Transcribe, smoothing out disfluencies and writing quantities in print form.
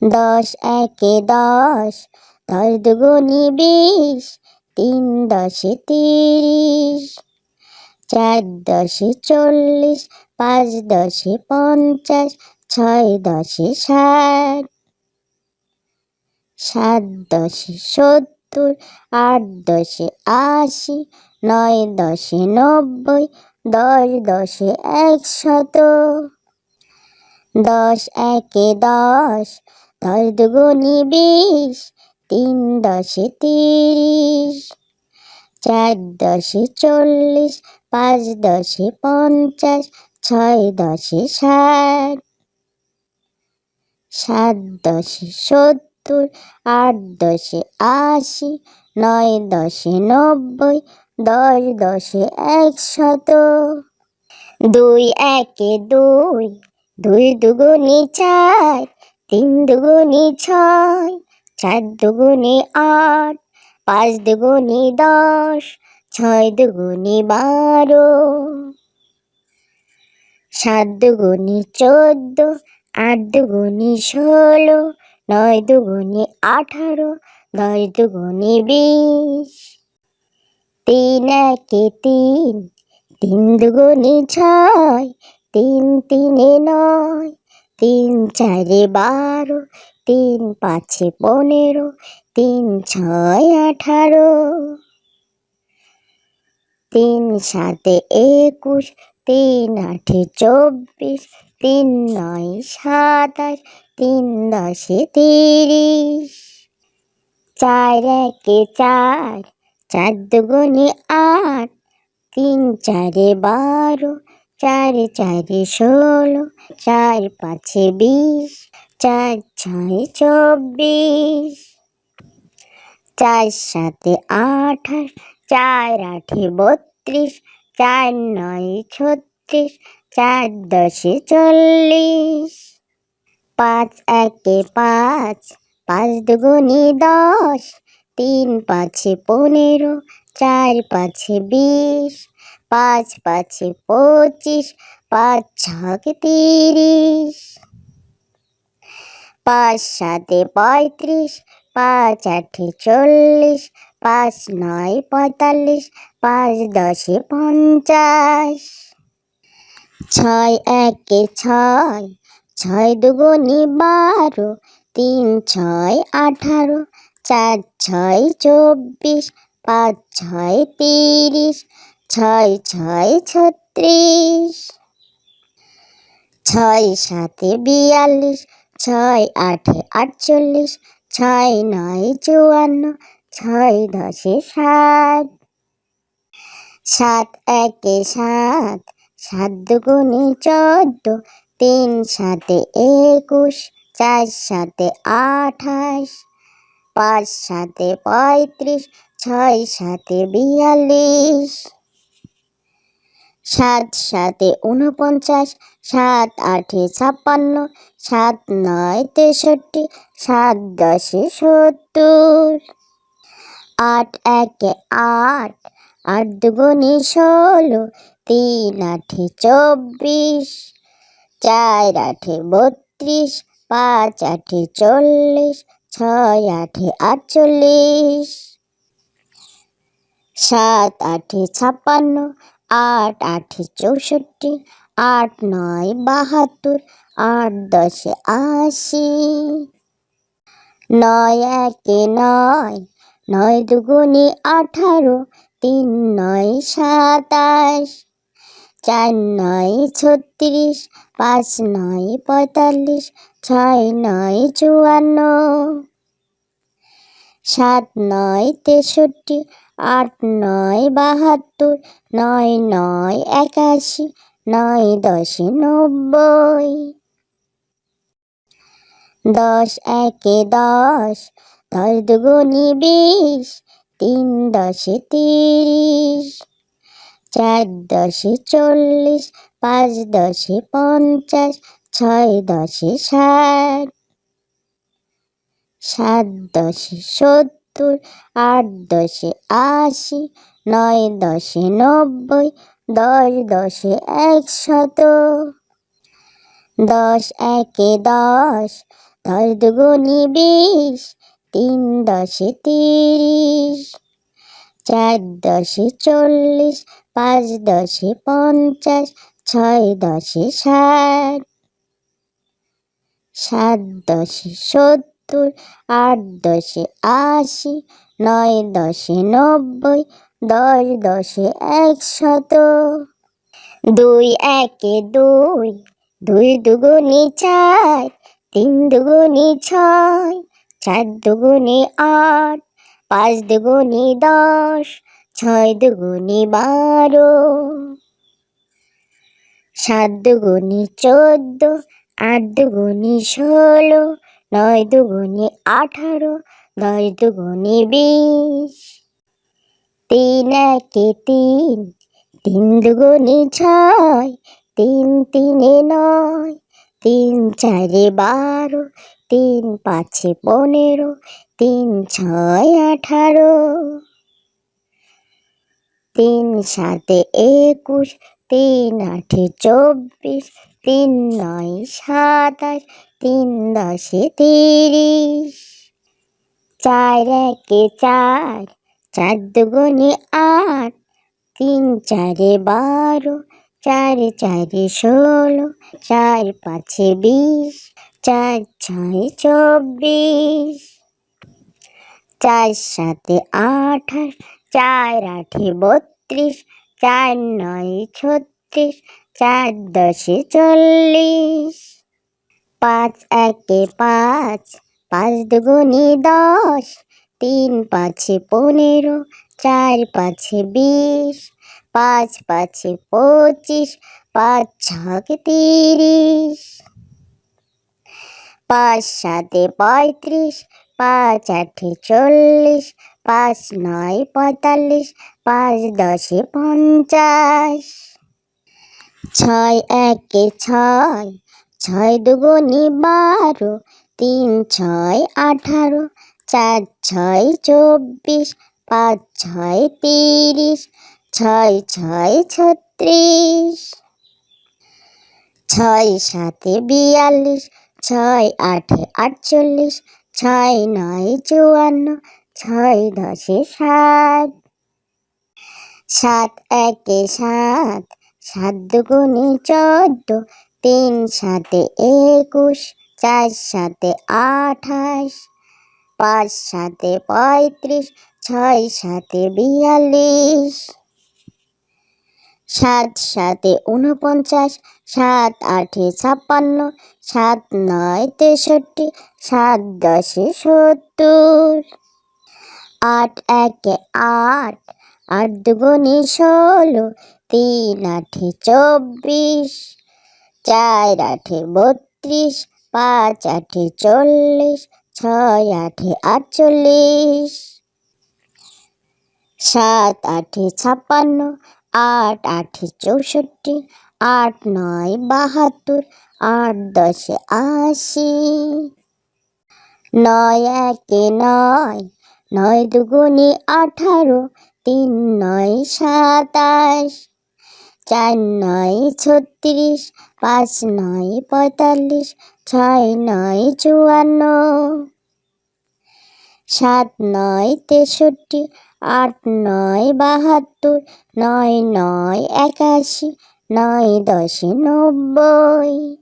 দশ একে দশ, দশ দুগুনি 20, 3 10 30, 4 10 40, 5 10 50, 6 10 60, 7 10 70, 8 10 80, 9 10 90, 10 10 100। দশ একে দশ, দশ দুগুনি 20, 3 10 30, 4 10 40, 5 10 50, 6 10 60, 7 10 70, 8 10 80, 9 10 90, 10 10 100। দুই একে দুই, দুই দুগুনি 4, 3 দুগুনি 6, 4 দুগুনি 8, 5 দুগুনি 10, 6 দুগুনি 12, 7 দুগুনি 14, 8 দুগুনি 16, 9 দুগুনি 18, 10 দুগুনি 20। তিন একে তিন, 3 দুগুনি 6, 3 তিনে 9, 3 চারে 12, 3 পাঁচে 15, 3 ছয় 18, 3 সাতে 21, 3 আঠে 24, 3 নয়ে 27, 3 10 30। চার একে চার, 4 দুগুনি 8, 3 চারে 12, 4 চারে 16, 4 পাঁচে 20, 4 ছয়ে 24, 4 সাতে 28, 4 আঠে 32, 4 নয়ে 36, 4 10 40। পাঁচ একে পাঁচ, 5 দুগুনি 10, 3 পাঁচে 15, 4 পাঁচে 20, 5 পাঁচে 25, 5 ছকে 30, 5 সাতে 35, 5 আঠে 40, 5 নয়ে 45, 5 10 50। ছয় একে ছয়, 6 দুগুনি 12, 3 ছয় 18, 4 ছয় 24, 5 ছয় 30, 6 ছয় 36, 6 সাতে 42, 6 আঠে 48, 6 নয়ে 54, 6 10 60। সাত একে সাত, 7 দুগুনি 14, 3 সাতে 21, 4 সাতে 28, 5 সাতে 35, 6 সাতে 42, 7 সাতে 49, 7 আঠে 56, 7 নয়ে 63, 7 10 70। আট একে আট, 8 দুগুনি 16, 3 আঠে 24, 4 আঠে 32, 5 আঠে 40, 6 আঠে 48, 7 আঠে 56, 8 আঠে 64, 8 নয় 72, 8 10 80। নয় একে নয়, 9 দুগুনি 18, 3 নয় 27, 4 নয় 36, 5 নয় 45, 6 নয় 54, 7 নয় 63, 8 নয় 72, 9 নয় 81, 9 10 90। দশ একে দশ, 10 দুগুনি 20, 3 10 30, 4 10 40, 5 10 50, 6 10 60, 7 10 70, 8 10 80, 9 10 90, 10 10 100। দশ একে দশ, দশ দুগুনি 20, 3 10 30, 4 10 40, 5 10 50, 6 10 60, 7 10 70, 8 10 80, 9 10 90, 10 10 100। 2 একে 2, 2 দুগুনি 4, 3 দুগুনি 6, 4 দুগুনি 8, 5 দুগুনি 10, 6 দুগুনি 12, 7 দুগুনি 14, 8 দুগুনি 16, 9 দুগুনি 18, 10 দুগুনি 20। 3 একে 3, 3 দুগুনি 6, 3 তিনে 9, 3 চারে 12, 3 পাঁচে 15, 3 ছয় 18, 3 সাতে 21, 3 আঠে 24, 3 নয় 27, 3 দশে 30। 4 একে 4, 4 দুগুনি 8, 3 চারে 12, 4 চারে 16, 4 পাঁচে 20, 4 ছয় 24, 4 সাতে 28, 4 আঠে 32, 4 নয় 36, 4 দশে 40। 5 একে 5, 5 দুগুনি 10, 3 পাঁচে 15, 4 পাঁচে 20, 5 পাঁচে 25, 5 ছকে 30, 5 সাতে 35, 5 আঠে 40, 5 নয় 45, 5 দশে 50। 6 একে 6, 6 দুগুনি 12, 3 ছয় 18, 4 ছয় 24, 5 ছয় 30, 6 ছয় 36, 6 সাতে 42, 6 আঠে 48, 6 নয় 54, 6 দশে 60। 7 একে 7, 7 দুগুনি 14, 3 সাতে 21, 4 সাতে 28, 5 সাতে 35, 6 সাতে 42, 7 সাতে 49, 7 আঠে 56, 7 নয় 63, 7 দশে 70। 8 একে 8, 8 দুগুনি 16, 3 আঠে 24, 4 আঠে 32, 5 আঠে 40, 6 আঠে 48, 7 আঠে 56, 8 আঠে 64, 8 নয় 72, 8 দশে 80। 9 একে 9, 9 দুগুনি 18, 3 নয় 27, 4 নয় 36, 5 নয় 45, 6 নয় 54, 7 নয় 63, 8 নয় 72, 9 নয় 81, 9 দশে 90।